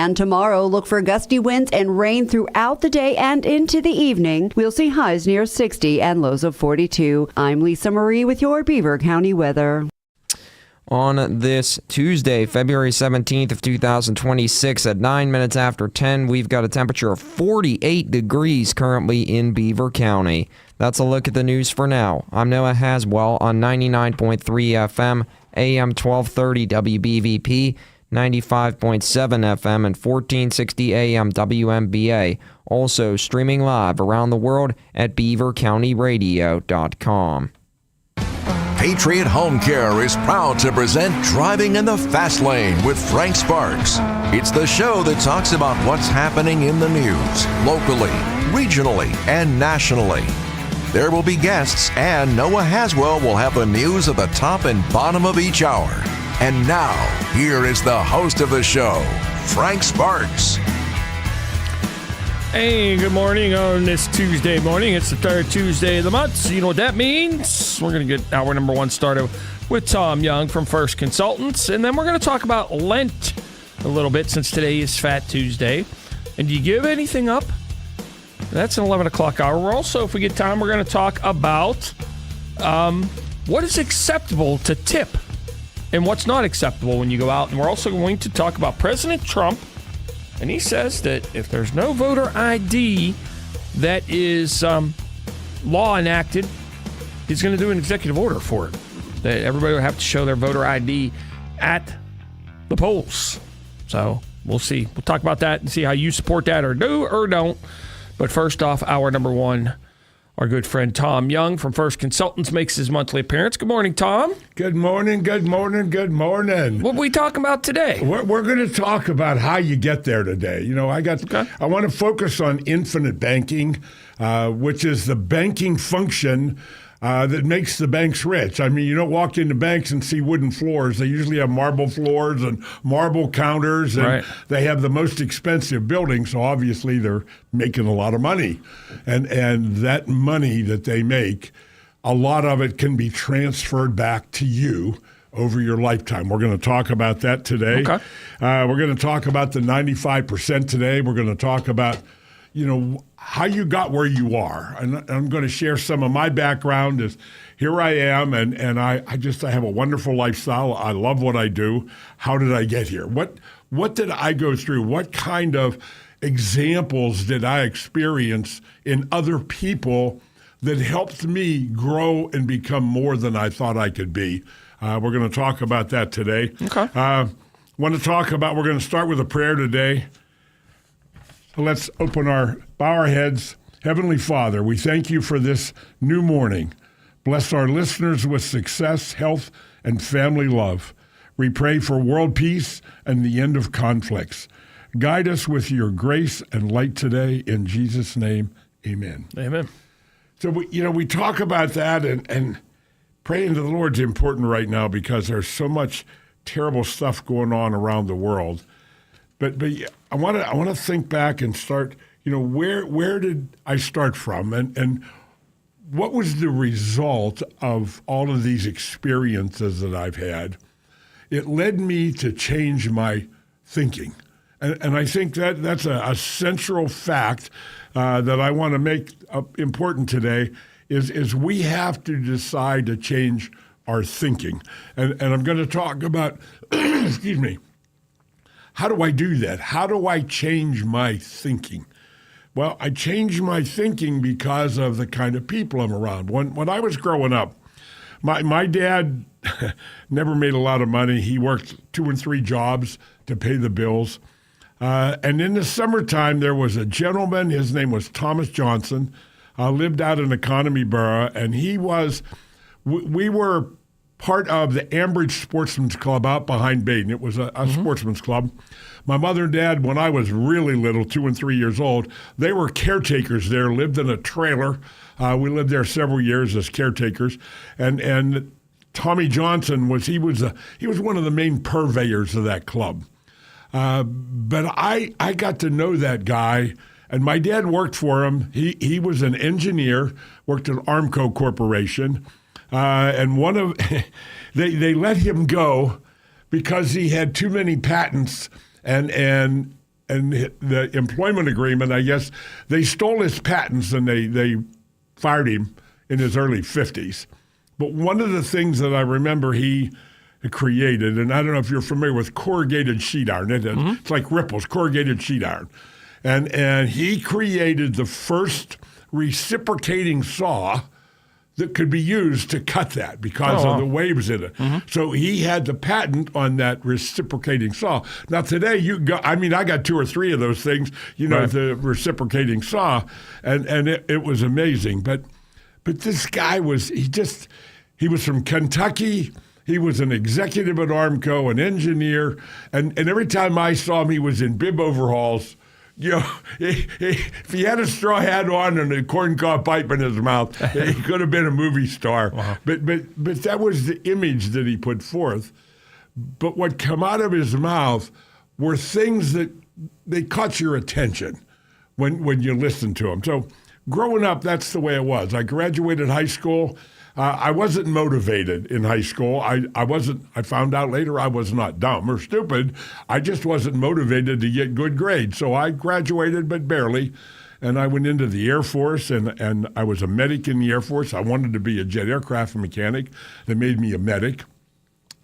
And tomorrow, look for gusty winds and rain throughout the day and into the evening. We'll see highs near 60 and lows of 42. I'm Lisa Marie with your Beaver County weather. On this Tuesday, February 17th of 2026 at 9 minutes after 10, we've got a temperature of 48 degrees currently in Beaver County. That's a look at the news for now. I'm Noah Haswell on 99.3 FM, AM 1230 WBVP, 95.7 FM, and 1460 AM WMBA. Also streaming live around the world at beavercountyradio.com. Patriot Home Care is proud to present Driving in the Fast Lane with Frank Sparks. It's the show that talks about what's happening in the news, locally, regionally, and nationally. There will be guests, and Noah Haswell will have the news at the top and bottom of each hour. And now, here is the host of the show, Frank Sparks. Hey, good morning on this Tuesday morning. It's the third Tuesday of the month, so you know what that means. We're going to get hour number one started with Tom Young from First Consultants, and then we're going to talk about Lent a little bit since today is Fat Tuesday. And do you give anything up? That's an 11 o'clock hour. We're also, if we get time, we're going to talk about what is acceptable to tip and what's not acceptable when you go out. And we're also going to talk about President Trump. And he says that if there's no voter ID that is law enacted, he's going to do an executive order for it. That everybody will have to show their voter ID at the polls. So we'll see. We'll talk about that and see how you support that or do or don't. But first off, hour number one, our good friend Tom Young from First Consultants makes his monthly appearance. Good morning, Tom. Good morning, good morning, good morning. What are we talking about today? We're going to talk about how you get there today. You know, I want to focus on infinite banking, which is the banking function that makes the banks rich. I mean, you don't walk into banks and see wooden floors. They usually have marble floors and marble counters, and They have the most expensive buildings, so obviously they're making a lot of money. And that money that they make, a lot of it can be transferred back to you over your lifetime. We're going to talk about that today. Okay. We're going to talk about the 95% today. We're going to talk about, you know, how you got where you are. And I'm going to share some of my background. Is here I am, and I have a wonderful lifestyle. I love what I do. How did I get here? What did I go through? What kind of examples did I experience in other people that helped me grow and become more than I thought I could be? We're going to talk about that today. Okay. We're going to start with a prayer today. So let's bow our heads. Heavenly Father, we thank you for this new morning. Bless our listeners with success, health, and family love. We pray for world peace and the end of conflicts. Guide us with your grace and light today. In Jesus' name, amen. Amen. So, we talk about that, and praying to the Lord is important right now because there's so much terrible stuff going on around the world. But I want to think back and start, where did I start from, and what was the result of all of these experiences that I've had? It led me to change my thinking. And I think that's a central fact that I want to make important today is we have to decide to change our thinking. And I'm going to talk about, excuse me, how do I do that? How do I change my thinking? Well, I changed my thinking because of the kind of people I'm around. When I was growing up, my dad never made a lot of money. He worked 2 and 3 jobs to pay the bills. And in the summertime, there was a gentleman, his name was Thomas Johnson, lived out in Economy Borough, and we were part of the Ambridge Sportsman's Club out behind Baden. It was a sportsman's club. My mother and dad, when I was really little, 2 and 3 years old, they were caretakers there, lived in a trailer. We lived there several years as caretakers. And Tommy Johnson was one of the main purveyors of that club. But I got to know that guy, and my dad worked for him. He was an engineer, worked at Armco Corporation, and they let him go because he had too many patents, and the employment agreement, I guess, they stole his patents and they fired him in his early 50s. But one of the things that I remember he created, and I don't know if you're familiar with corrugated sheet iron. It's like ripples, corrugated sheet iron. And he created the first reciprocating saw that could be used to cut that because of the waves in it. So he had the patent on that reciprocating saw. Now today I got 2 or 3 of those things, the reciprocating saw, and it was amazing. But this guy he was from Kentucky. He was an executive at Armco, an engineer, and every time I saw him, he was in bib overalls. If he had a straw hat on and a corncob pipe in his mouth, he could have been a movie star. Wow. But that was the image that he put forth. But what came out of his mouth were things that they caught your attention when you listened to him. So growing up, that's the way it was. I graduated high school. I wasn't motivated in high school. I found out later I was not dumb or stupid. I just wasn't motivated to get good grades. So I graduated, but barely. And I went into the Air Force, and I was a medic in the Air Force. I wanted to be a jet aircraft mechanic. They made me a medic.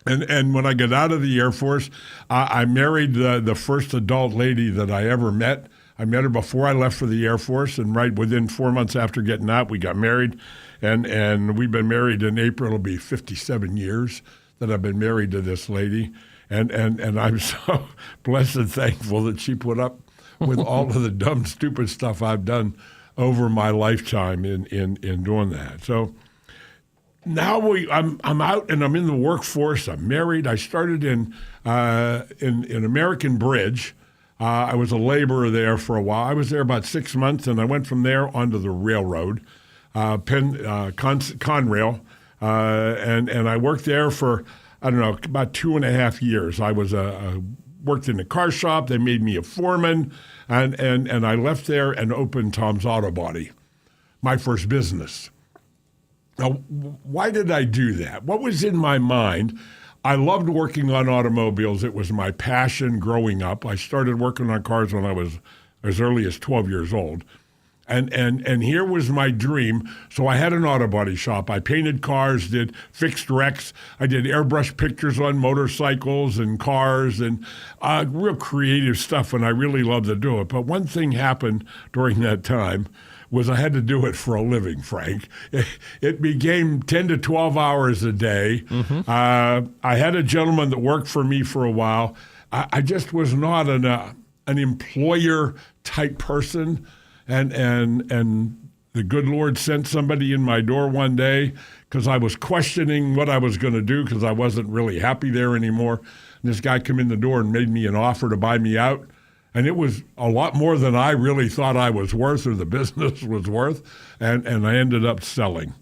And when I got out of the Air Force, I married the first adult lady that I ever met. I met her before I left for the Air Force, and right within 4 months after getting out, we got married. And we've been married in April. It'll be 57 years that I've been married to this lady. And I'm so blessed and thankful that she put up with all of the dumb, stupid stuff I've done over my lifetime in doing that. So now I'm out and I'm in the workforce. I'm married. I started in American Bridge. I was a laborer there for a while. I was there about 6 months, and I went from there onto the railroad, Conrail, and I worked there for, about 2.5 years. I was worked in the car shop. They made me a foreman, and I left there and opened Tom's Auto Body, my first business. Now, why did I do that? What was in my mind? I loved working on automobiles. It was my passion growing up. I started working on cars when I was as early as 12 years old. And here was my dream. So I had an auto body shop. I painted cars, did fixed wrecks. I did airbrush pictures on motorcycles and cars and real creative stuff, and I really loved to do it. But one thing happened during that time was I had to do it for a living, Frank. It became 10 to 12 hours a day. I had a gentleman that worked for me for a while. I just was not an employer-type person. And the good Lord sent somebody in my door one day because I was questioning what I was going to do because I wasn't really happy there anymore. And this guy came in the door and made me an offer to buy me out. And it was a lot more than I really thought I was worth or the business was worth. And I ended up selling.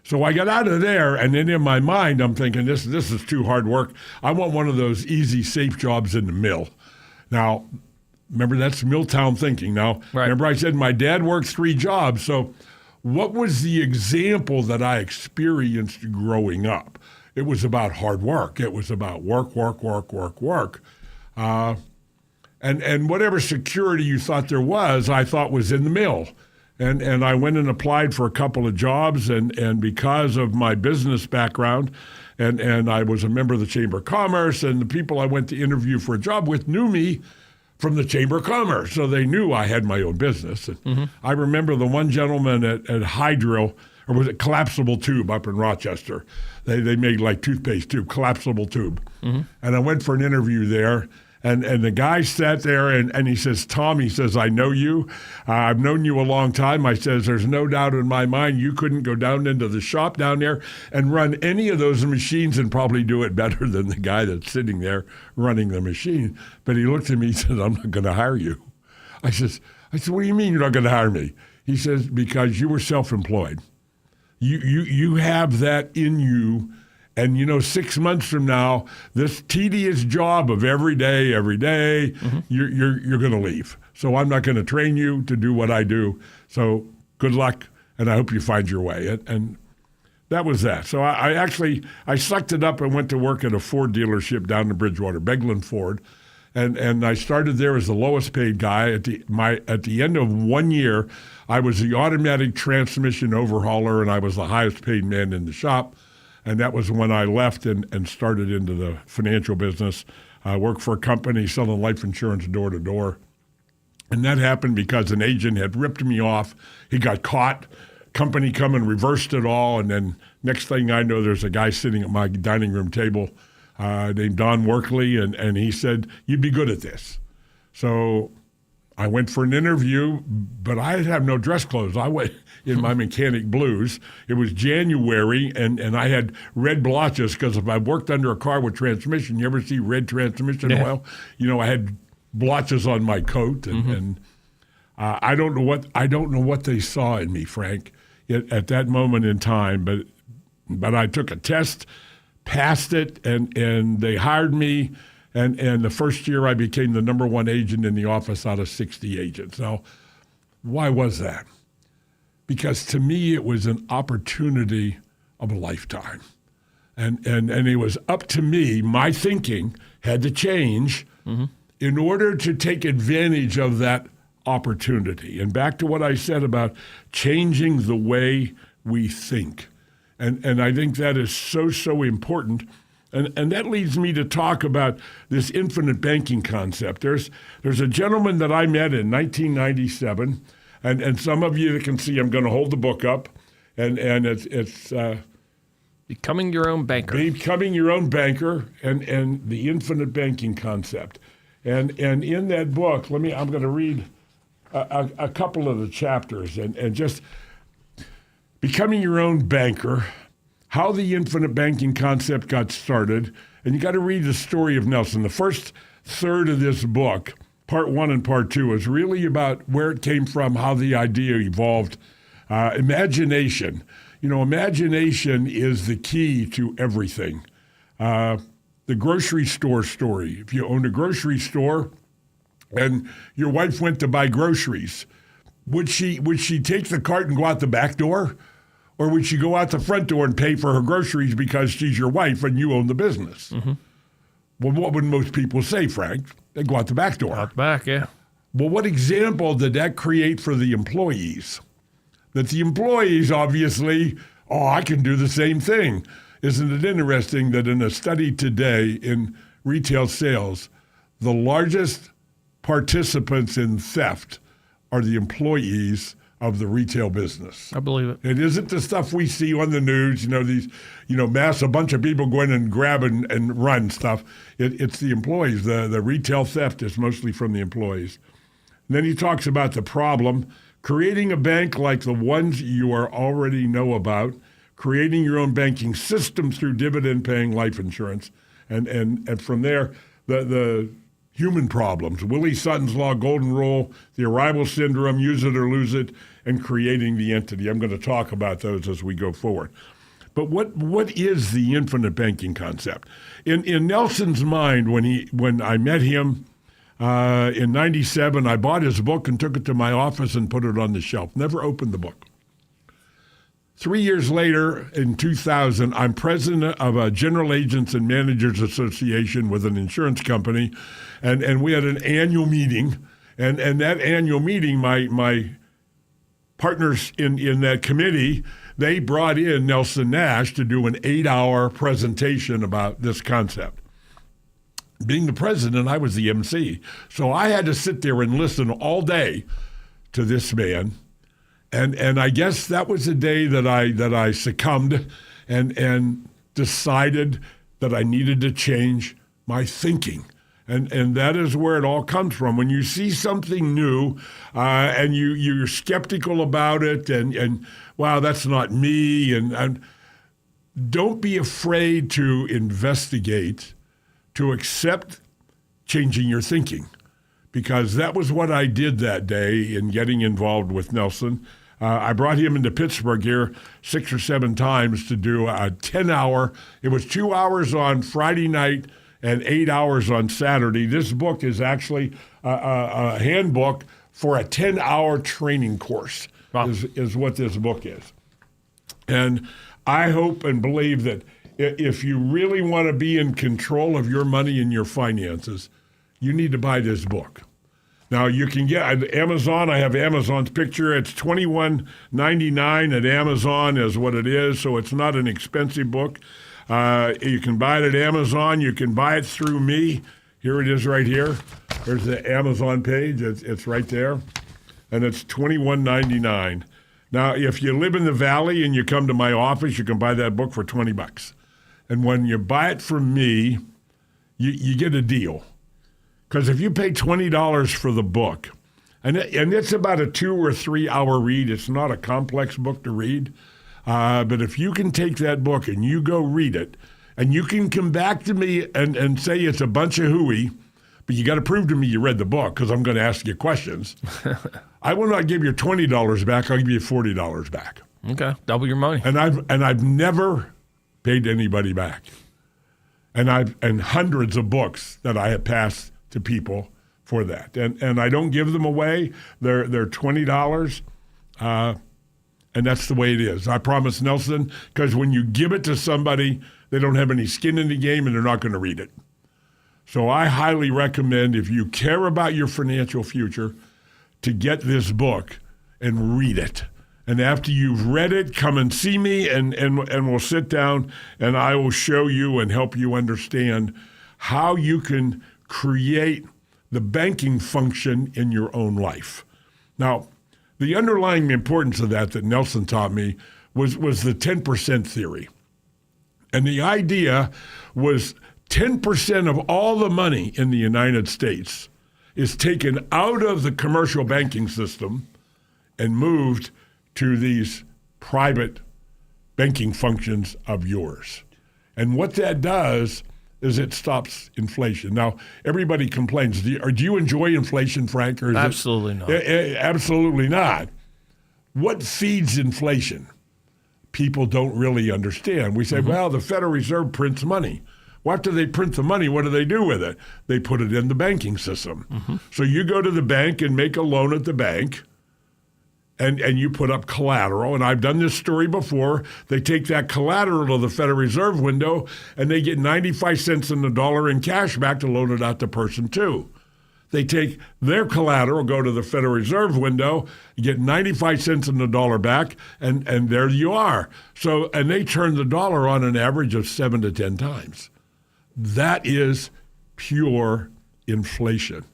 So I got out of there, and then in my mind, I'm thinking, this is too hard work. I want one of those easy, safe jobs in the mill. Now, remember, that's Milltown thinking. Now, Remember I said my dad worked 3 jobs. So what was the example that I experienced growing up? It was about hard work. It was about work. And whatever security you thought there was, I thought was in the mill. And I went and applied for a couple of jobs, and because of my business background, and I was a member of the Chamber of Commerce, and the people I went to interview for a job with knew me from the Chamber of Commerce, so they knew I had my own business. And I remember the one gentleman at Hydro, or was it Collapsible Tube up in Rochester? They made like toothpaste tube, collapsible tube. And I went for an interview there, and the guy sat there and he says, Tom, he says, I know you. I've known you a long time. I says, there's no doubt in my mind you couldn't go down into the shop down there and run any of those machines and probably do it better than the guy that's sitting there running the machine. But he looked at me and said, I'm not going to hire you. I said, what do you mean you're not going to hire me? He says, because you were self-employed. You have that in you. And, 6 months from now, this tedious job of every day, you're going to leave. So I'm not going to train you to do what I do. So good luck, and I hope you find your way. And that was that. So I sucked it up and went to work at a Ford dealership down in Bridgewater, Beglin Ford. And I started there as the lowest paid guy. At the end of 1 year, I was the automatic transmission overhauler, and I was the highest paid man in the shop. And that was when I left and started into the financial business. I worked for a company selling life insurance door to door. And that happened because an agent had ripped me off. He got caught. Company come and reversed it all. And then next thing I know, there's a guy sitting at my dining room table named Don Workley, and he said, "You'd be good at this." So I went for an interview, but I had no dress clothes. I went in my mechanic blues. It was January, and I had red blotches because if I worked under a car with transmission, you ever see red transmission oil? I had blotches on my coat, and I don't know what they saw in me, Frank, at that moment in time. But I took a test, passed it, and they hired me. And the first year I became the number one agent in the office out of 60 agents. Now, why was that? Because to me it was an opportunity of a lifetime. And it was up to me, my thinking had to change in order to take advantage of that opportunity. And back to what I said about changing the way we think. And I think that is so important. And that leads me to talk about this infinite banking concept. There's a gentleman that I met in 1997, and some of you that can see, I'm going to hold the book up, and it's Becoming Your Own Banker. Becoming Your Own Banker, and the infinite banking concept. And in that book, I'm going to read a couple of the chapters, and just Becoming Your Own Banker, how the infinite banking concept got started. And you got to read the story of Nelson. The first third of this book, part 1 and part 2, is really about where it came from, how the idea evolved. Imagination. Imagination is the key to everything. The grocery store story. If you owned a grocery store and your wife went to buy groceries, would she take the cart and go out the back door? Or would she go out the front door and pay for her groceries because she's your wife and you own the business? Well, what would most people say, Frank? They'd go out the back door. Out the back, yeah. Well, what example did that create for the employees? That the employees obviously, I can do the same thing. Isn't it interesting that in a study today in retail sales, the largest participants in theft are the employees of the retail business? I believe it. It isn't the stuff we see on the news, these, a bunch of people go in and grab and run stuff. It's the employees. The retail theft is mostly from the employees. And then he talks about the problem, creating a bank like the ones you already know about, creating your own banking system through dividend-paying life insurance. And from there, the human problems, Willie Sutton's Law, Golden Rule, the arrival syndrome, use it or lose it, and creating the entity. I'm going to talk about those as we go forward. But what is the infinite banking concept? In Nelson's mind, when I met him in 97, I bought his book and took it to my office and put it on the shelf. Never opened the book. 3 years later, in 2000, I'm president of a General Agents and Managers Association with an insurance company, and we had an annual meeting. And that annual meeting, my partners in that committee, they brought in Nelson Nash to do an 8-hour presentation about this concept. Being the president, I was the MC. So I had to sit there and listen all day to this man. And I guess that was the day that I succumbed and decided that I needed to change my thinking. And that is where it all comes from. When you see something new and you're skeptical about it and wow, that's not me. And don't be afraid to investigate, to accept changing your thinking. Because that was what I did that day in getting involved with Nelson. I brought him into Pittsburgh here 6 or 7 times to do a 10-hour. It was 2 hours on Friday night and 8 hours on Saturday. This book is actually a handbook for a 10-hour training course. Wow. is what this book is. And I hope and believe that if you really want to be in control of your money and your finances, you need to buy this book. Now, you can get at Amazon. I have Amazon's picture. It's $21.99 at Amazon is what it is, so it's not an expensive book. You can buy it at Amazon. You can buy it through me. Here it is right here. There's the Amazon page. It's right there, and it's $21.99. Now, if you live in the Valley and you come to my office, you can buy that book for $20. And when you buy it from me, you get a deal. Because if you pay $20 for the book, and it's about a 2 or 3 hour read, it's not a complex book to read, but if you can take that book and you go read it, and you can come back to me and say it's a bunch of hooey, but you got to prove to me you read the book because I'm going to ask you questions. I will not give you $20 back. I'll give you $40 back. Okay, double your money. And I've never paid anybody back. And hundreds of books that I have passed to people for that. And I don't give them away. They're $20. And that's the way it is. I promise, Nelson, because when you give it to somebody, they don't have any skin in the game and they're not going to read it. So I highly recommend, if you care about your financial future, to get this book and read it. And after you've read it, come and see me and we'll sit down and I will show you and help you understand how you can create the banking function in your own life. Now, the underlying importance of that Nelson taught me was the 10% theory. And the idea was 10% of all the money in the United States is taken out of the commercial banking system and moved to these private banking functions of yours. And what that does is it stops inflation. Now, everybody complains. Do you enjoy inflation, Frank? Or is Absolutely not. Absolutely not. What feeds inflation? People don't really understand. We say, well, the Federal Reserve prints money. Well, after they print the money, what do they do with it? They put it in the banking system. So you go to the bank and make a loan at the bank, and you put up collateral. And I've done this story before. They take that collateral to the Federal Reserve window, and they get 95 cents on the dollar in cash back to loan it out to person two. They take their collateral, go to the Federal Reserve window, you get 95 cents on the dollar back, and there you are. So, and they turn the dollar on an average of 7 to 10 times. That is pure inflation.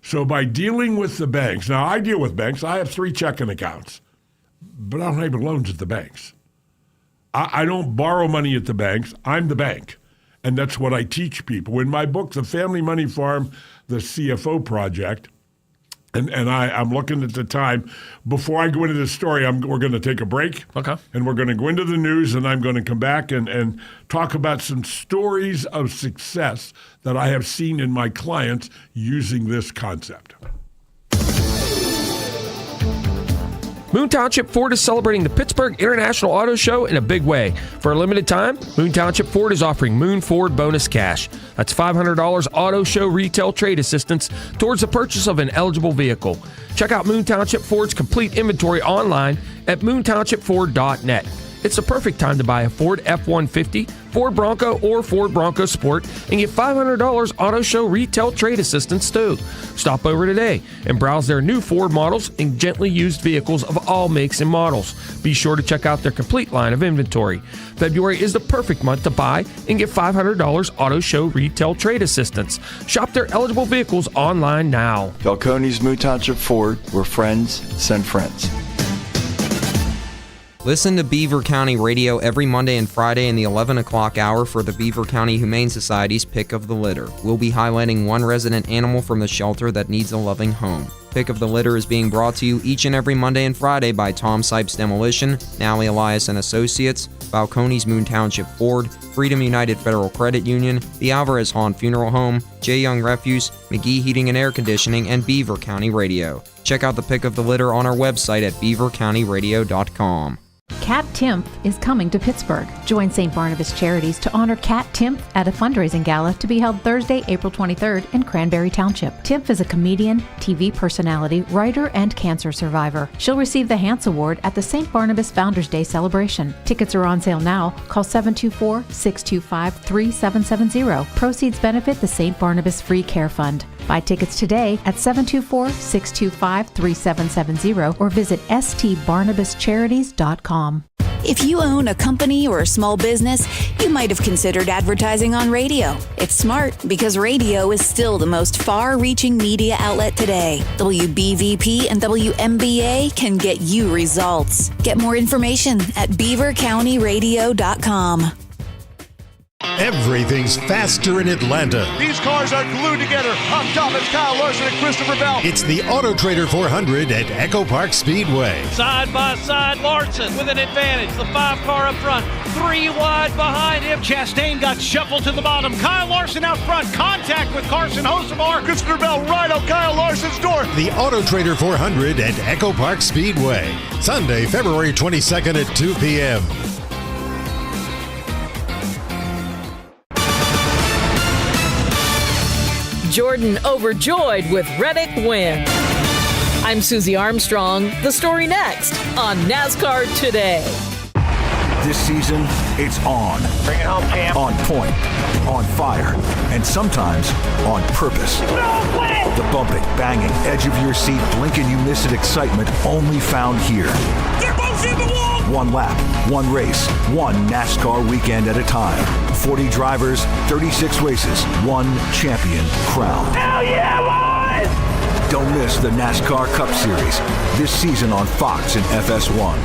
So by dealing with the banks, now I deal with banks. I have 3 checking accounts, but I don't have loans at the banks. I don't borrow money at the banks. I'm the bank. And that's what I teach people. In my book, The Family Money Farm, the CFO Project, and I'm looking at the time. Before I go into this story, we're going to take a break. Okay. And we're going to go into the news, and I'm going to come back and talk about some stories of success that I have seen in my clients using this concept. Moon Township Ford is celebrating the Pittsburgh International Auto Show in a big way. For a limited time, Moon Township Ford is offering Moon Ford Bonus Cash. That's $500 auto show retail trade assistance towards the purchase of an eligible vehicle. Check out Moon Township Ford's complete inventory online at moontownshipford.net. It's the perfect time to buy a Ford F-150, Ford Bronco, or Ford Bronco Sport and get $500 auto show retail trade assistance too. Stop over today and browse their new Ford models and gently used vehicles of all makes and models. Be sure to check out their complete line of inventory. February is the perfect month to buy and get $500 auto show retail trade assistance. Shop their eligible vehicles online now. Falcone's Moon Township Ford, where friends send friends. Listen to Beaver County Radio every Monday and Friday in the 11 o'clock hour for the Beaver County Humane Society's Pick of the Litter. We'll be highlighting one resident animal from the shelter that needs a loving home. Pick of the Litter is being brought to you each and every Monday and Friday by Tom Sipes Demolition, Nally Elias and Associates, Falcone's Moon Township Ford, Freedom United Federal Credit Union, the Alvarez Hahn Funeral Home, J. Young Refuse, McGee Heating and Air Conditioning, and Beaver County Radio. Check out the Pick of the Litter on our website at beavercountyradio.com. Cat Timpf is coming to Pittsburgh. Join St. Barnabas Charities to honor Cat Timpf at a fundraising gala to be held Thursday, April 23rd in Cranberry Township. Timpf is a comedian, TV personality, writer, and cancer survivor. She'll receive the Hance Award at the St. Barnabas Founders Day celebration. Tickets are on sale now. Call 724-625-3770. Proceeds benefit the St. Barnabas Free Care Fund. Buy tickets today at 724-625-3770 or visit stbarnabascharities.com. If you own a company or a small business, you might have considered advertising on radio. It's smart because radio is still the most far-reaching media outlet today. WBVP and WMBA can get you results. Get more information at beavercountyradio.com. Everything's faster in Atlanta. These cars are glued together. Up top, it's Kyle Larson and Christopher Bell. It's the Auto Trader 400 at Echo Park Speedway. Side by side, Larson with an advantage. The 5 car up front, 3 wide behind him. Chastain got shuffled to the bottom. Kyle Larson out front, contact with Carson Hocevar. Christopher Bell right on Kyle Larson's door. The Auto Trader 400 at Echo Park Speedway. Sunday, February 22nd at 2 p.m. Jordan overjoyed with Reddick win. I'm Susie Armstrong. The story next on NASCAR Today. This season, it's on. Bring it home, Cam. On point, on fire, and sometimes on purpose. No way! The bumping, banging, edge of your seat, blink and you miss it excitement only found here. They're both in the wall! One lap, one race, one NASCAR weekend at a time. 40 drivers, 36 races, one champion crowned. Hell yeah, boys! Don't miss the NASCAR Cup Series this season on Fox and FS1.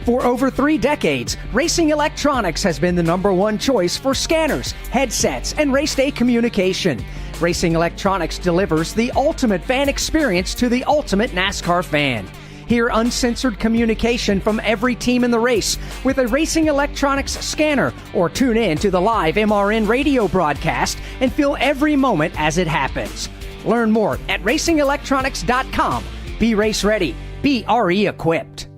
For over 3 decades, Racing Electronics has been the #1 choice for scanners, headsets, and race day communication. Racing Electronics delivers the ultimate fan experience to the ultimate NASCAR fan. Hear uncensored communication from every team in the race with a Racing Electronics scanner, or tune in to the live MRN radio broadcast and feel every moment as it happens. Learn more at racingelectronics.com. Be race ready. Be RE equipped.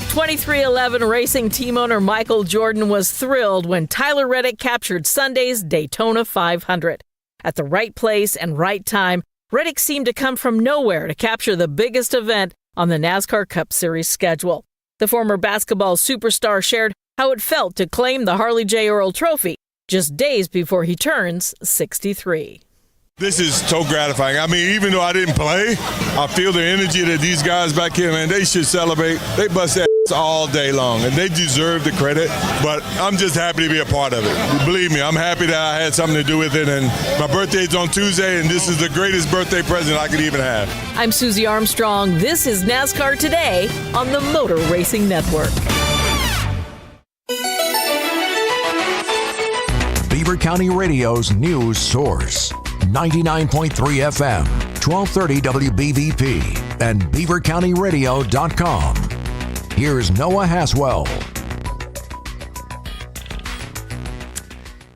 2311 Racing team owner Michael Jordan was thrilled when Tyler Reddick captured Sunday's Daytona 500. At the right place and right time, Reddick seemed to come from nowhere to capture the biggest event on the NASCAR Cup Series schedule. The former basketball superstar shared how it felt to claim the Harley J. Earl Trophy just days before he turns 63. This is so gratifying. I mean, even though I didn't play, I feel the energy that these guys back here, man, they should celebrate. They bust that all day long, and they deserve the credit, but I'm just happy to be a part of it. Believe me, I'm happy that I had something to do with it, and my birthday's on Tuesday, and this is the greatest birthday present I could even have. I'm Susie Armstrong. This is NASCAR Today on the Motor Racing Network. Beaver County Radio's news source. 99.3 FM, 1230 WBVP, and beavercountyradio.com. Here's Noah Haswell.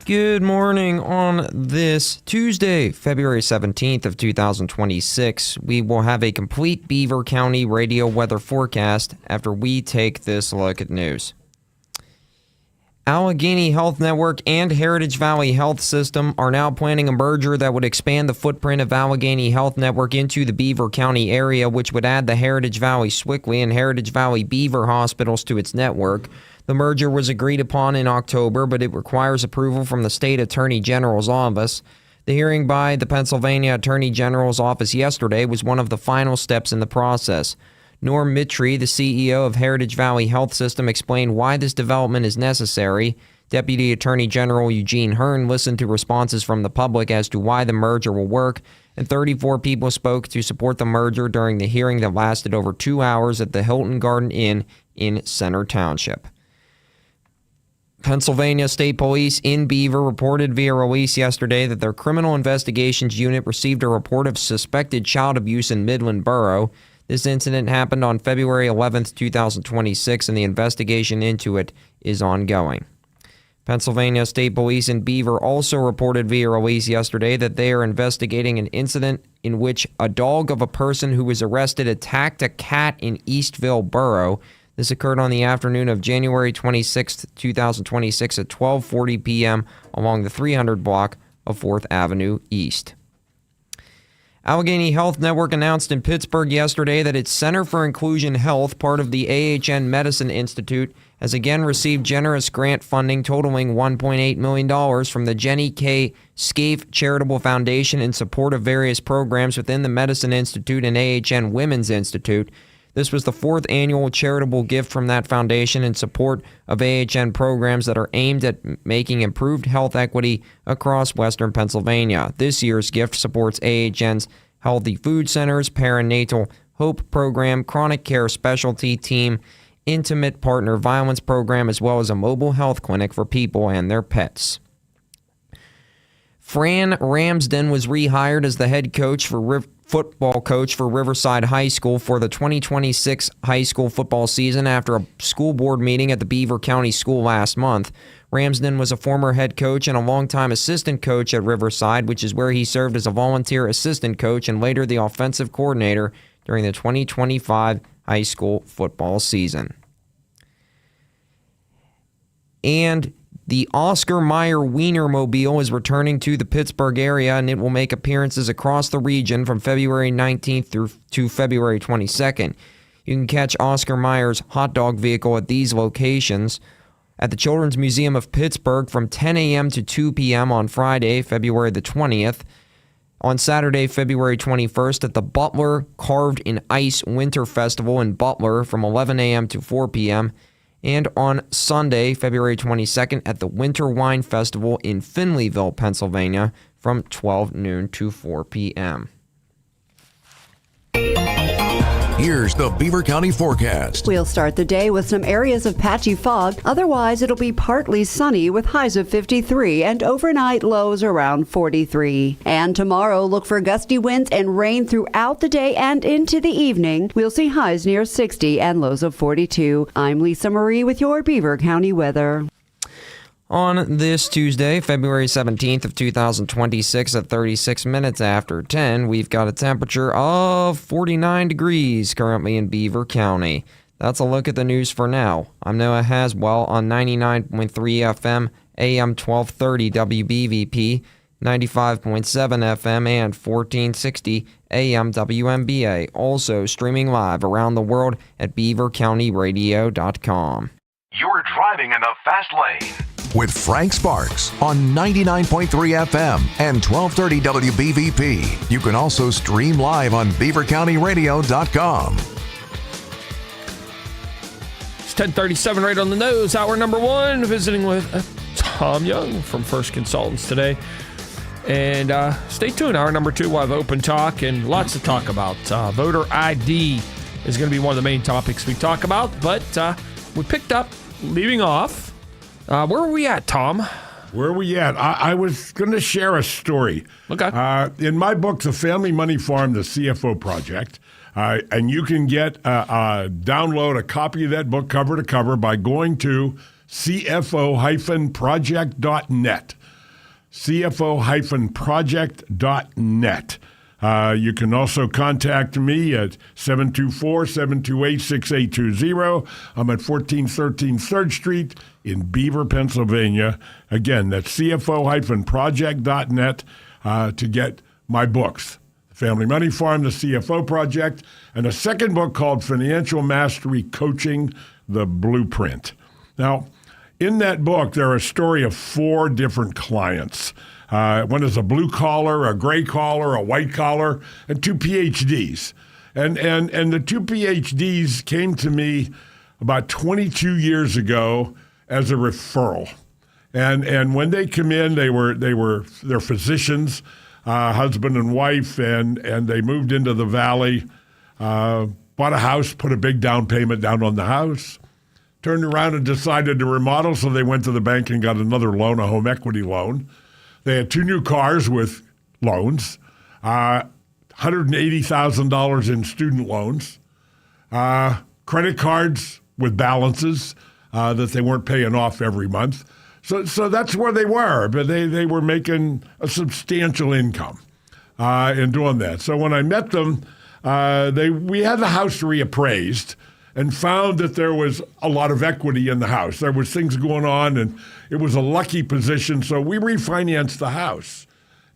Good morning on this Tuesday, February 17th of 2026. We will have a complete Beaver County radio weather forecast after we take this look at news. Allegheny Health Network and Heritage Valley Health System are now planning a merger that would expand the footprint of Allegheny Health Network into the Beaver County area, which would add the Heritage Valley Swickley and Heritage Valley Beaver hospitals to its network. The merger was agreed upon in October, but it requires approval from the state Attorney General's office. The hearing by the Pennsylvania Attorney General's office yesterday was one of the final steps in the process. Norm Mitry, the CEO of Heritage Valley Health System, explained why this development is necessary. Deputy Attorney General Eugene Hearn listened to responses from the public as to why the merger will work, and 34 people spoke to support the merger during the hearing that lasted over 2 hours at the Hilton Garden Inn in Center Township. Pennsylvania State Police in Beaver reported via release yesterday that their Criminal Investigations Unit received a report of suspected child abuse in Midland Borough. This incident happened on February 11th, 2026, and the investigation into it is ongoing. Pennsylvania State Police in Beaver also reported via release yesterday that they are investigating an incident in which a dog of a person who was arrested attacked a cat in Eastville Borough. This occurred on the afternoon of January 26, 2026 at 12:40 p.m. along the 300 block of 4th Avenue East. Allegheny Health Network announced in Pittsburgh yesterday that its Center for Inclusion Health, part of the AHN Medicine Institute, has again received generous grant funding totaling $1.8 million from the Jenny K. Scaife Charitable Foundation in support of various programs within the Medicine Institute and AHN Women's Institute. This was the 4th annual charitable gift from that foundation in support of AHN programs that are aimed at making improved health equity across Western Pennsylvania. This year's gift supports AHN's Healthy Food Centers, Perinatal Hope Program, Chronic Care Specialty Team, Intimate Partner Violence Program, as well as a mobile health clinic for people and their pets. Fran Ramsden was rehired as the head coach for football coach for Riverside High School for the 2026 high school football season after a school board meeting at the Beaver County School last month. Ramsden was a former head coach and a longtime assistant coach at Riverside, which is where he served as a volunteer assistant coach and later the offensive coordinator during the 2025 high school football season. And the Oscar Mayer Wienermobile is returning to the Pittsburgh area, and it will make appearances across the region from February 19th through to February 22nd. You can catch Oscar Mayer's hot dog vehicle at these locations: at the Children's Museum of Pittsburgh from 10 a.m. to 2 p.m. on Friday, February the 20th. On Saturday, February 21st, at the Butler Carved in Ice Winter Festival in Butler from 11 a.m. to 4 p.m., and on Sunday, February 22nd, at the Winter Wine Festival in Finleyville, Pennsylvania, from 12 noon to 4 p.m. Here's the Beaver County forecast. We'll start the day with some areas of patchy fog. Otherwise, it'll be partly sunny with highs of 53 and overnight lows around 43. And tomorrow, look for gusty winds and rain throughout the day and into the evening. We'll see highs near 60 and lows of 42. I'm Lisa Marie with your Beaver County weather. On this Tuesday, February 17th of 2026 at 36 minutes after 10, we've got a temperature of 49 degrees currently in Beaver County. That's a look at the news for now. I'm Noah Haswell on 99.3 FM, AM 1230 WBVP, 95.7 FM, and 1460 AM WMBA. Also streaming live around the world at beavercountyradio.com. You're driving in the fast lane with Frank Sparks on 99.3 FM and 1230 WBVP. You can also stream live on beavercountyradio.com. It's 10:37 right on the nose. Hour number one, visiting with Tom Young from First Consultants today. And stay tuned. Hour number two, we'll have open talk and lots to talk about. Voter ID is going to be one of the main topics we talk about. But we picked up, leaving off. Where were we at, Tom? Where are we at? I was going to share a story. Okay. In my book, The Family Money Farm, the CFO Project, and you can download a copy of that book cover to cover by going to cfo-project.net. cfo-project.net. You can also contact me at 724-728-6820. I'm at 1413 3rd Street in Beaver, Pennsylvania. Again, that's cfo-project.net to get my books, Family Money Farm, the CFO Project, and a second book called Financial Mastery Coaching, the Blueprint. Now, in that book, there are a story of 4 different clients. One is a blue collar, a gray collar, a white collar, and 2 PhDs. And the 2 PhDs came to me about 22 years ago as a referral. And when they come in, they're physicians, husband and wife, and they moved into the valley, bought a house, put a big down payment down on the house, turned around and decided to remodel, so they went to the bank and got another loan, a home equity loan. They had 2 new cars with loans, $180,000 in student loans, credit cards with balances that they weren't paying off every month. So that's where they were, but they were making a substantial income in doing that. So when I met them, we had the house reappraised and found that there was a lot of equity in the house. There was things going on, and it was a lucky position, so we refinanced the house.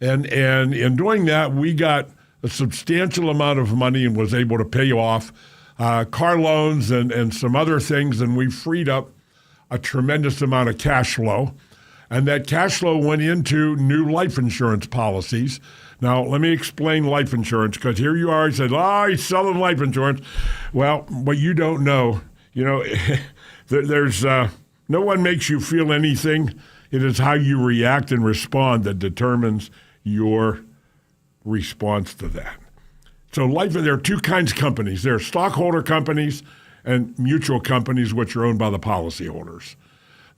And in doing that, we got a substantial amount of money and was able to pay off car loans and some other things, and we freed up a tremendous amount of cash flow. And that cash flow went into new life insurance policies. Now, let me explain life insurance, because here you are, you said, he's selling life insurance. Well, what you don't know, there's no one makes you feel anything. It is how you react and respond that determines your response to that. So there are two kinds of companies. There are stockholder companies and mutual companies, which are owned by the policyholders.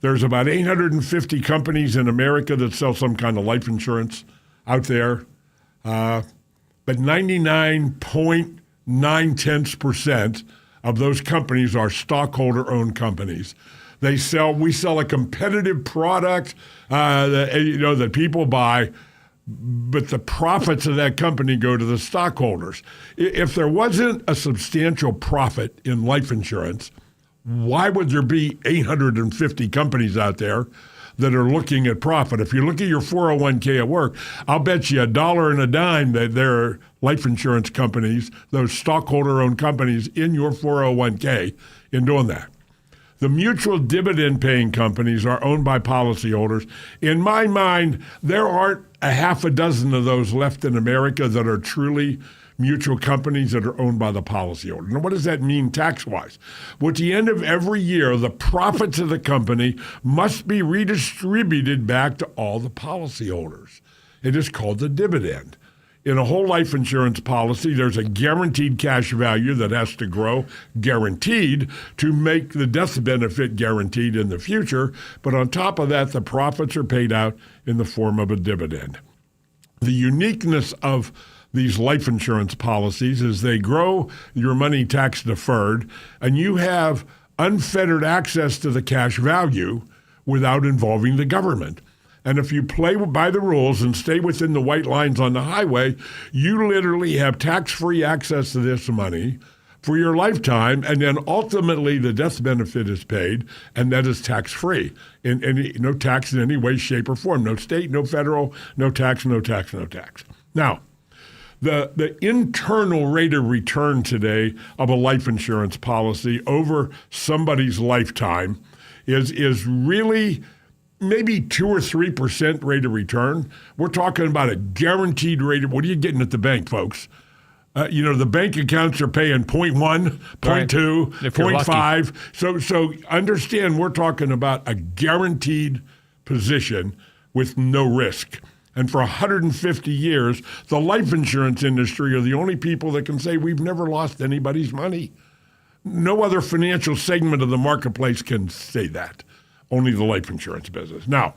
There's about 850 companies in America that sell some kind of life insurance out there. But 99.9% of those companies are stockholder-owned companies. We sell a competitive product that people buy, but the profits of that company go to the stockholders. If there wasn't a substantial profit in life insurance, why would there be 850 companies out there that are looking at profit? If you look at your 401k at work, I'll bet you $1 and a dime that there are life insurance companies, those stockholder-owned companies in your 401k in doing that. The mutual dividend-paying companies are owned by policyholders. In my mind, there aren't a half a dozen of those left in America that are truly mutual companies that are owned by the policyholder. Now, what does that mean tax-wise? Well, at the end of every year, the profits of the company must be redistributed back to all the policyholders. It is called the dividend. In a whole life insurance policy, there's a guaranteed cash value that has to grow, guaranteed, to make the death benefit guaranteed in the future. But on top of that, the profits are paid out in the form of a dividend. The uniqueness of these life insurance policies is they grow your money tax deferred, and you have unfettered access to the cash value without involving the government. And if you play by the rules and stay within the white lines on the highway, you literally have tax-free access to this money for your lifetime, and then ultimately the death benefit is paid, and that is tax-free. No tax in any way, shape, or form. No state, no federal, no tax, no tax, no tax. Now, the internal rate of return today of a life insurance policy over somebody's lifetime is really maybe 2 or 3% rate of return. We're talking about a guaranteed rate of, what are you getting at the bank, folks? The bank accounts are paying 0.1, 0.2, 0.5. So understand, we're talking about a guaranteed position with no risk. And for 150 years, the life insurance industry are the only people that can say we've never lost anybody's money. No other financial segment of the marketplace can say that. Only the life insurance business. Now,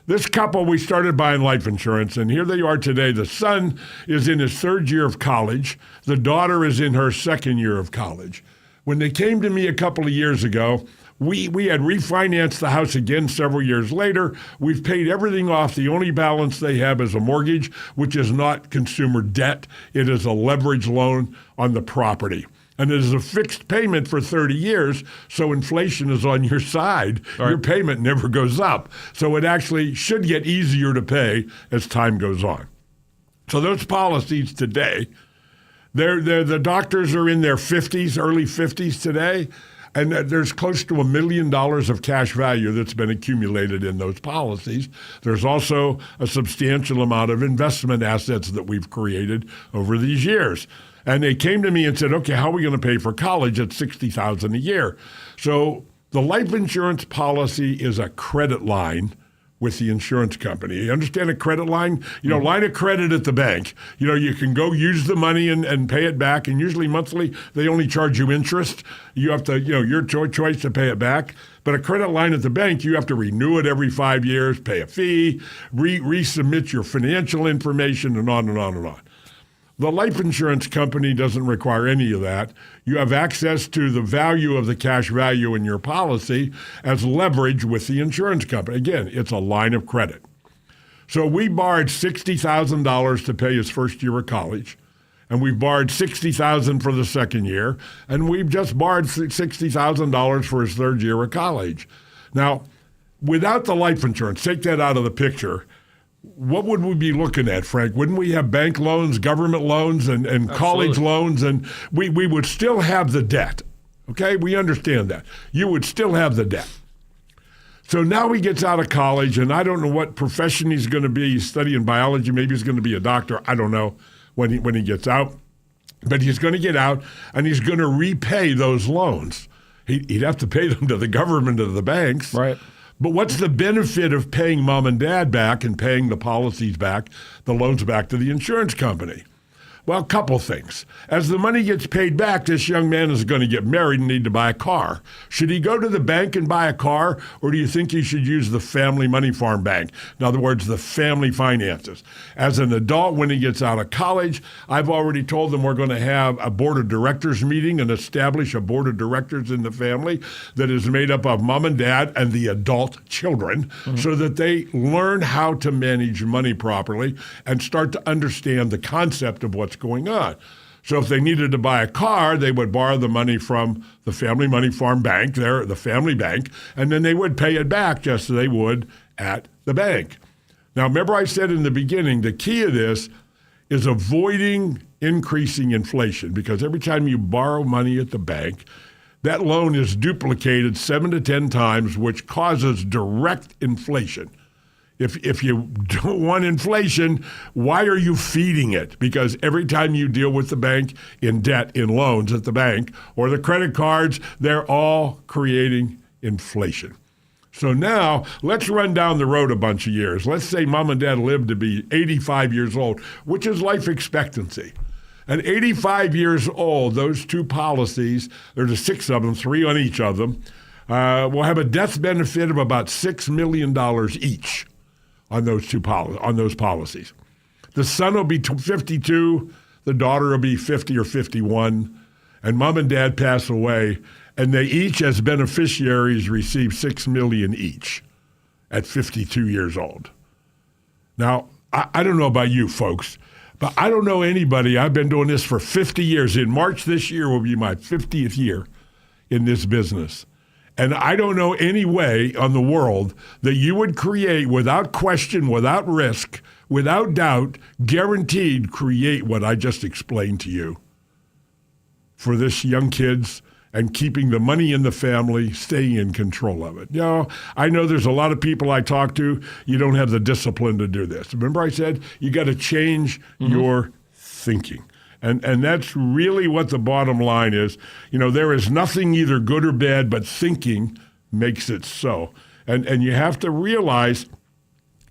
this couple, we started buying life insurance, and here they are today. The son is in his 3rd year of college. The daughter is in her 2nd year of college. When they came to me a couple of years ago, we had refinanced the house again several years later. We've paid everything off. The only balance they have is a mortgage, which is not consumer debt. It is a leverage loan on the property. And it is a fixed payment for 30 years, so inflation is on your side. Right. Your payment never goes up. So it actually should get easier to pay as time goes on. So those policies today, the doctors are in their 50s, early 50s today, and there's close to $1 million of cash value that's been accumulated in those policies. There's also a substantial amount of investment assets that we've created over these years. And they came to me and said, okay, how are we going to pay for college at $60,000 a year? So the life insurance policy is a credit line with the insurance company. You understand a credit line? Line of credit at the bank. You can go use the money and pay it back, and usually monthly they only charge you interest. You have to, your choice to pay it back. But a credit line at the bank, you have to renew it every 5 years, pay a fee, resubmit your financial information, and on and on and on. The life insurance company doesn't require any of that. You have access to the value of the cash value in your policy as leverage with the insurance company. Again, it's a line of credit. So we borrowed $60,000 to pay his first year of college, and we've borrowed $60,000 for the second year, and we've just borrowed $60,000 for his third year of college. Now, without the life insurance, take that out of the picture, what would we be looking at, Frank? Wouldn't we have bank loans, government loans, and college loans? And we would still have the debt. Okay? We understand that. You would still have the debt. So now he gets out of college, and I don't know what profession he's going to be. He's studying biology. Maybe he's going to be a doctor. I don't know when he gets out. But he's going to get out, and he's going to repay those loans. He'd have to pay them to the government or the banks. Right. But what's the benefit of paying mom and dad back and paying the policies back, the loans back to the insurance company? Well, a couple things. As the money gets paid back, this young man is going to get married and need to buy a car. Should he go to the bank and buy a car, or do you think he should use the Family Money Farm Bank? In other words, the family finances. As an adult, when he gets out of college, I've already told them we're going to have a board of directors meeting and establish a board of directors in the family that is made up of mom and dad and the adult children so that they learn how to manage money properly and start to understand the concept of what's going on. So if they needed to buy a car, they would borrow the money from the Family Money Farm Bank, the family bank, and then they would pay it back just as they would at the bank. Now, remember I said in the beginning, the key of this is avoiding increasing inflation, because every time you borrow money at the bank, that loan is duplicated 7 to 10 times, which causes direct inflation. If you don't want inflation, why are you feeding it? Because every time you deal with the bank in debt, in loans at the bank, or the credit cards, they're all creating inflation. So now let's run down the road a bunch of years. Let's say mom and dad lived to be 85 years old, which is life expectancy. At 85 years old, those two policies, there's 6 of them, 3 on each of them, will have a death benefit of about $6 million each. On those policies. The son will be 52, the daughter will be 50 or 51, and mom and dad pass away, and they each, as beneficiaries, receive $6 million each at 52 years old. Now, I don't know about you folks, but I don't know anybody. I've been doing this for 50 years. In March this year will be my 50th year in this business. And I don't know any way on the world that you would create, without question, without risk, without doubt, guaranteed create what I just explained to you for this young kids and keeping the money in the family, staying in control of it. You know, I know there's a lot of people I talk to, you don't have the discipline to do this. Remember I said you got to change your thinking. And that's really what the bottom line is. You know, there is nothing either good or bad, but thinking makes it so. And you have to realize,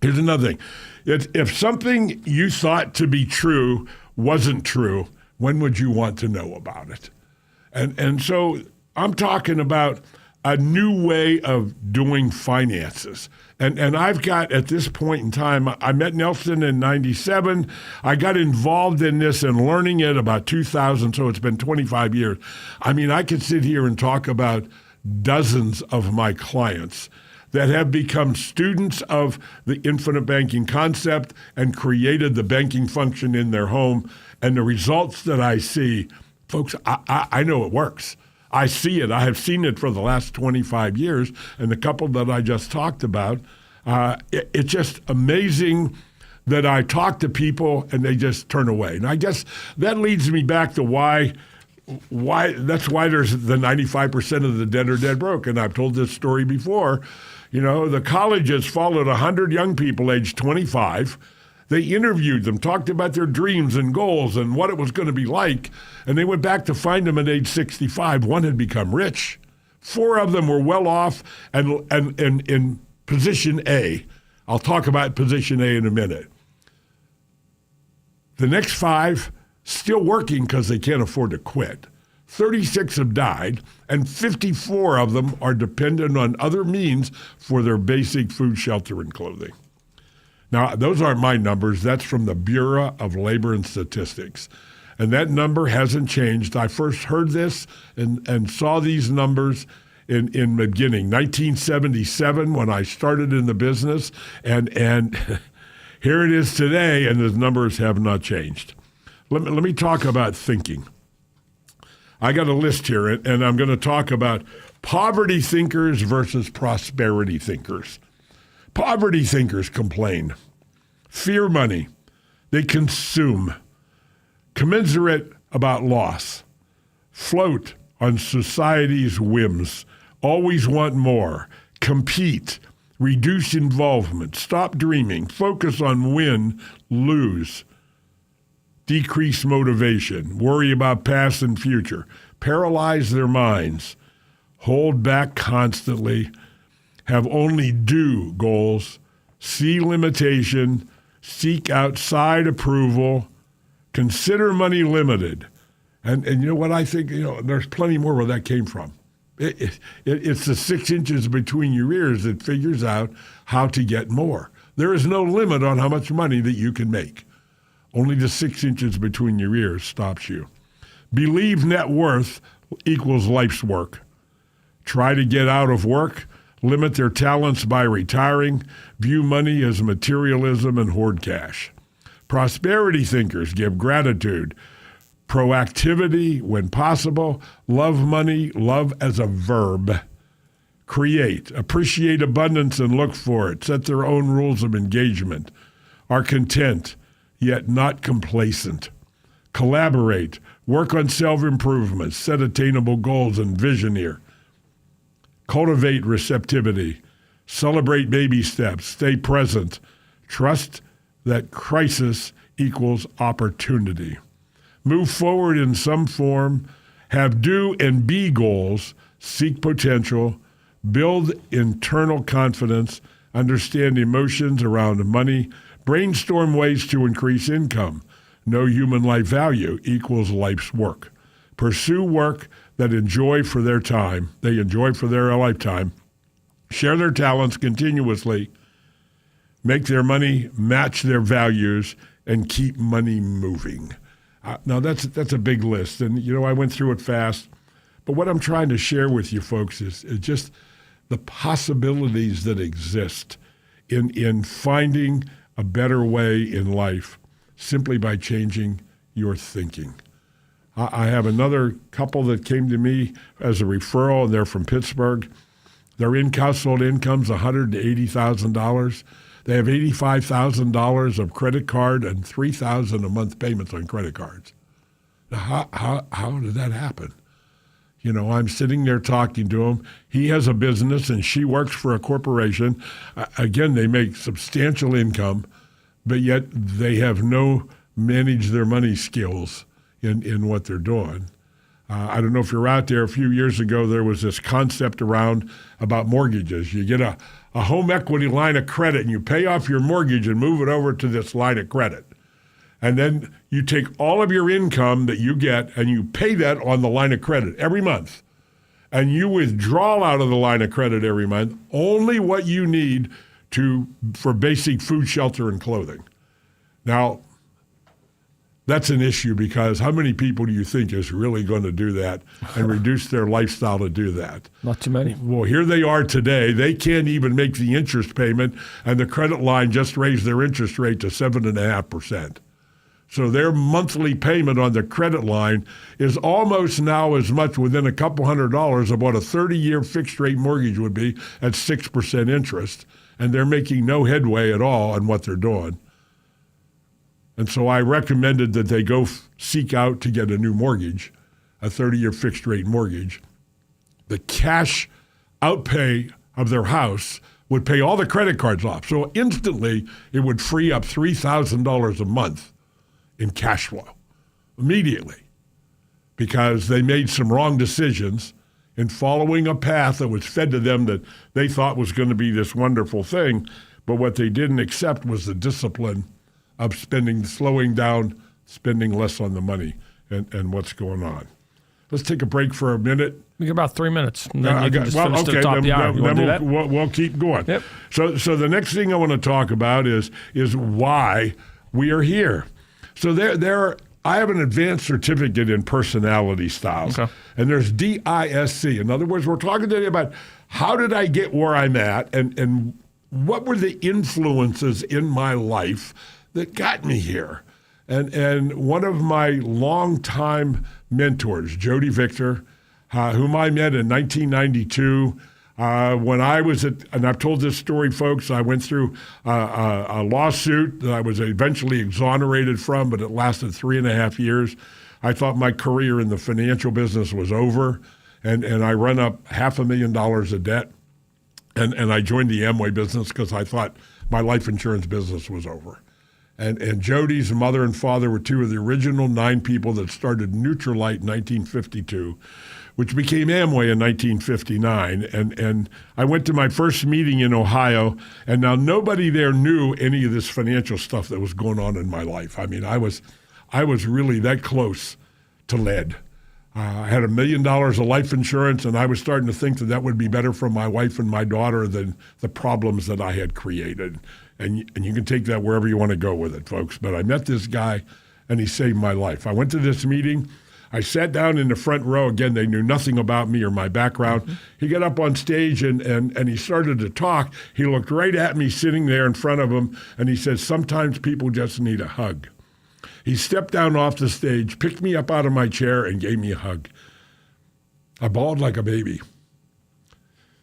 here's another thing. If something you thought to be true wasn't true, when would you want to know about it? And so I'm talking about a new way of doing finances. And I've got, at this point in time, I met Nelson in 97. I got involved in this and learning it about 2000, so it's been 25 years. I mean, I could sit here and talk about dozens of my clients that have become students of the infinite banking concept and created the banking function in their home. And the results that I see, folks, I know it works. I see it. I have seen it for the last 25 years, and the couple that I just talked about, it's just amazing that I talk to people and they just turn away. And I guess that leads me back to why that's why there's the 95% of the dead are dead broke. And I've told this story before. You know, the colleges followed 100 young people aged 25. They interviewed them, talked about their dreams and goals and what it was going to be like, and they went back to find them at age 65. One had become rich. 4 of them were well off and in position A. I'll talk about position A in a minute. The next 5 still working because they can't afford to quit. 36 have died, and 54 of them are dependent on other means for their basic food, shelter, and clothing. Now, those aren't my numbers. That's from the Bureau of Labor and Statistics. And that number hasn't changed. I first heard this and saw these numbers in the beginning, 1977, when I started in the business. And here it is today, and the numbers have not changed. Let me talk about thinking. I got a list here, and I'm going to talk about poverty thinkers versus prosperity thinkers. Poverty thinkers complain, fear money, they consume, commiserate about loss, float on society's whims, always want more, compete, reduce involvement, stop dreaming, focus on win, lose, decrease motivation, worry about past and future, paralyze their minds, hold back constantly, have only do goals, see limitation, seek outside approval, consider money limited. And you know what I think? There's plenty more where that came from. It's the 6 inches between your ears that figures out how to get more. There is no limit on how much money that you can make. Only the 6 inches between your ears stops you. Believe net worth equals life's work. Try to get out of work, limit their talents by retiring, view money as materialism and hoard cash. Prosperity thinkers give gratitude, proactivity when possible, love money, love as a verb, create, appreciate abundance and look for it, set their own rules of engagement, are content, yet not complacent, collaborate, work on self-improvement, set attainable goals and visioneer, cultivate receptivity, celebrate baby steps, stay present, trust that crisis equals opportunity. Move forward in some form, have do and be goals, seek potential, build internal confidence, understand emotions around money, brainstorm ways to increase income, know human life value equals life's work. Pursue work that enjoy for their time, they enjoy for their lifetime, share their talents continuously, make their money match their values, and keep money moving. Now, that's a big list, and, I went through it fast. But what I'm trying to share with you folks is just the possibilities that exist in finding a better way in life simply by changing your thinking. I have another couple that came to me as a referral, and they're from Pittsburgh. Their household income's $180,000. They have $85,000 of credit card and $3,000 a month payments on credit cards. Now, how did that happen? I'm sitting there talking to him. He has a business, and she works for a corporation. Again, they make substantial income, but yet they have no manage their money skills in what they're doing. I don't know if you're out there. A few years ago, there was this concept around about mortgages. You get a home equity line of credit, and you pay off your mortgage and move it over to this line of credit. And then you take all of your income that you get, and you pay that on the line of credit every month. And you withdraw out of the line of credit every month only what you need for basic food, shelter, and clothing. Now, that's an issue, because how many people do you think is really going to do that and reduce their lifestyle to do that? Not too many. Well, here they are today. They can't even make the interest payment, and the credit line just raised their interest rate to 7.5%. So their monthly payment on the credit line is almost now as much, within a couple $100 of what a 30-year fixed-rate mortgage would be at 6% interest, and they're making no headway at all on what they're doing. And so I recommended that they go seek out to get a new mortgage, a 30-year fixed-rate mortgage. The cash outpay of their house would pay all the credit cards off. So instantly, it would free up $3,000 a month in cash flow immediately, because they made some wrong decisions in following a path that was fed to them that they thought was going to be this wonderful thing. But what they didn't accept was the discipline of slowing down, spending less on the money and what's going on. Let's take a break for a minute. We got about 3 minutes. And then you can just finish to the top of the hour. You want to do that? We'll keep going. Yep. So the next thing I want to talk about is why we are here. So I have an advanced certificate in personality styles, and there's DISC. In other words, we're talking today about how did I get where I'm at, and what were the influences in my life that got me here. And one of my longtime mentors, Jody Victor, whom I met in 1992, when I was and I've told this story, folks, I went through a lawsuit that I was eventually exonerated from, but it lasted 3.5 years. I thought my career in the financial business was over, and I run up $500,000 of debt, and I joined the Amway business because I thought my life insurance business was over. And Jody's mother and father were two of the original 9 people that started Nutrilite in 1952, which became Amway in 1959. And I went to my first meeting in Ohio, and now nobody there knew any of this financial stuff that was going on in my life. I mean, I was really that close to lead. I had $1 million of life insurance, and I was starting to think that would be better for my wife and my daughter than the problems that I had created. And you can take that wherever you want to go with it, folks. But I met this guy, and he saved my life. I went to this meeting. I sat down in the front row. Again, they knew nothing about me or my background. Mm-hmm. He got up on stage, and he started to talk. He looked right at me sitting there in front of him, and he said, sometimes people just need a hug. He stepped down off the stage, picked me up out of my chair, and gave me a hug. I bawled like a baby.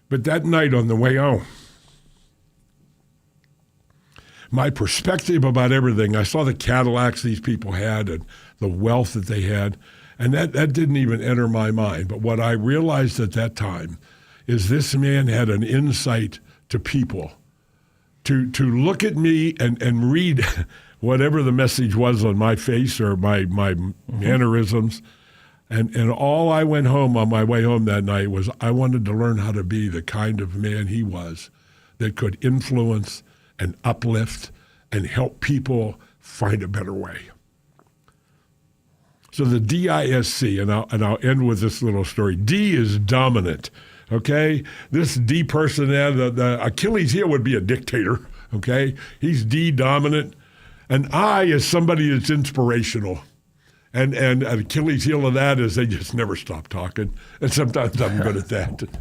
But that night on the way home, my perspective about everything, I saw the Cadillacs these people had and the wealth that they had, and that didn't even enter my mind. But what I realized at that time is this man had an insight to people, to look at me and read whatever the message was on my face or my mannerisms. And all I went home on my way home that night was I wanted to learn how to be the kind of man he was that could influence and uplift and help people find a better way. So the DISC, and I'll end with this little story. D is dominant, okay? This D person, the Achilles heel would be a dictator, okay? He's D dominant. And I is somebody that's inspirational. And an Achilles heel of that is they just never stop talking. And sometimes I'm good at that.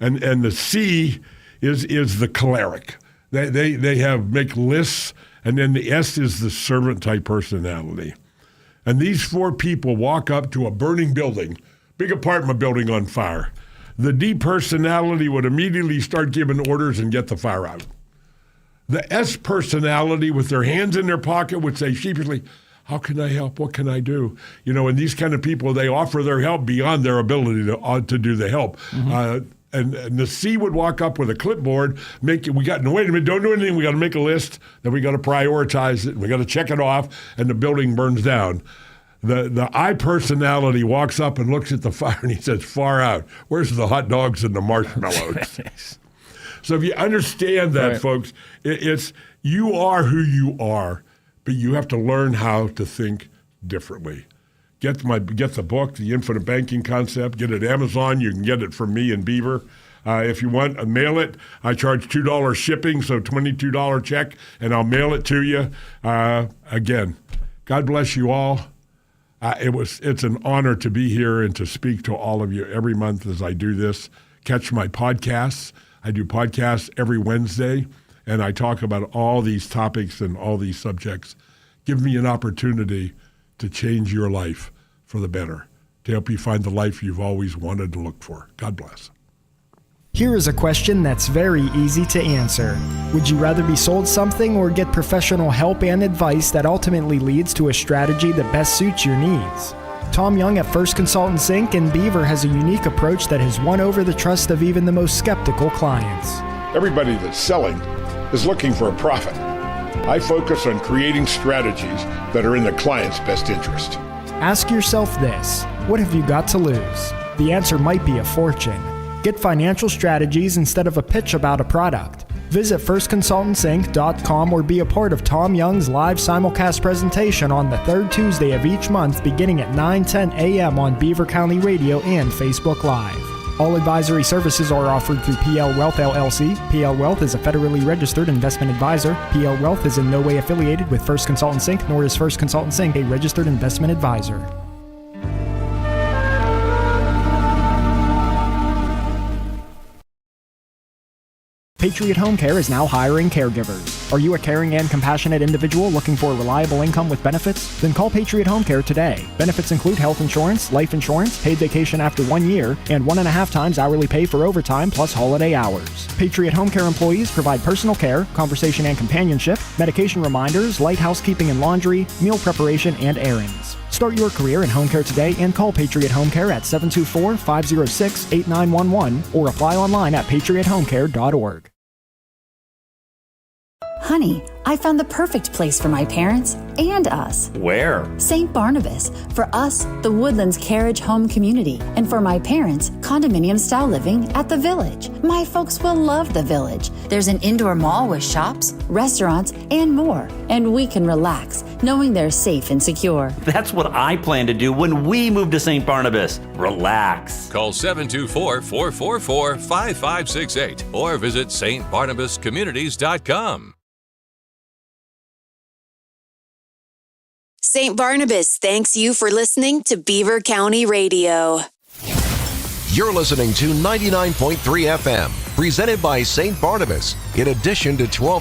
And the C is the choleric. They make lists, and then the S is the servant-type personality. And these 4 people walk up to a burning building, big apartment building on fire. The D personality would immediately start giving orders and get the fire out. The S personality, with their hands in their pocket, would say sheepishly, how can I help? What can I do? You know, and these kind of people, they offer their help beyond their ability to do the help. Mm-hmm. And the C would walk up with a clipboard, wait a minute, don't do anything, we got to make a list, then we got to prioritize it, we got to check it off, and the building burns down. The I personality walks up and looks at the fire and he says, far out, where's the hot dogs and the marshmallows? So if you understand that, right, folks, it's you are who you are, but you have to learn how to think differently. Get the book, The Infinite Banking Concept. Get it at Amazon. You can get it from me in Beaver. If you want, mail it. I charge $2 shipping, so $22 check, and I'll mail it to you. Again, God bless you all. It's an honor to be here and to speak to all of you every month as I do this. Catch my podcasts. I do podcasts every Wednesday, and I talk about all these topics and all these subjects. Give me an opportunity to change your life for the better, to help you find the life you've always wanted to look for. God bless. Here is a question that's very easy to answer. Would you rather be sold something or get professional help and advice that ultimately leads to a strategy that best suits your needs? Tom Young at First Consultants Inc. in Beaver has a unique approach that has won over the trust of even the most skeptical clients. Everybody that's selling is looking for a profit. I focus on creating strategies that are in the client's best interest. Ask yourself this: what have you got to lose? The answer might be a fortune. Get financial strategies instead of a pitch about a product. Visit firstconsultantsinc.com or be a part of Tom Young's live simulcast presentation on the third Tuesday of each month beginning at 9:10 a.m. on Beaver County Radio and Facebook Live. All advisory services are offered through PL Wealth LLC. PL Wealth is a federally registered investment advisor. PL Wealth is in no way affiliated with First Consultants Inc., nor is First Consultants Inc. a registered investment advisor. Patriot Home Care is now hiring caregivers. Are you a caring and compassionate individual looking for a reliable income with benefits? Then call Patriot Home Care today. Benefits include health insurance, life insurance, paid vacation after 1 year, and 1.5 times hourly pay for overtime plus holiday hours. Patriot Home Care employees provide personal care, conversation and companionship, medication reminders, light housekeeping and laundry, meal preparation, and errands. Start your career in home care today and call Patriot Home Care at 724-506-8911 or apply online at patriothomecare.org. Honey, I found the perfect place for my parents and us. Where? St. Barnabas. For us, the Woodlands Carriage Home Community. And for my parents, condominium-style living at the Village. My folks will love the Village. There's an indoor mall with shops, restaurants, and more. And we can relax, knowing they're safe and secure. That's what I plan to do when we move to St. Barnabas. Relax. Call 724-444-5568 or visit stbarnabascommunities.com. St. Barnabas thanks you for listening to Beaver County Radio. You're listening to 99.3 FM, presented by St. Barnabas, in addition to 12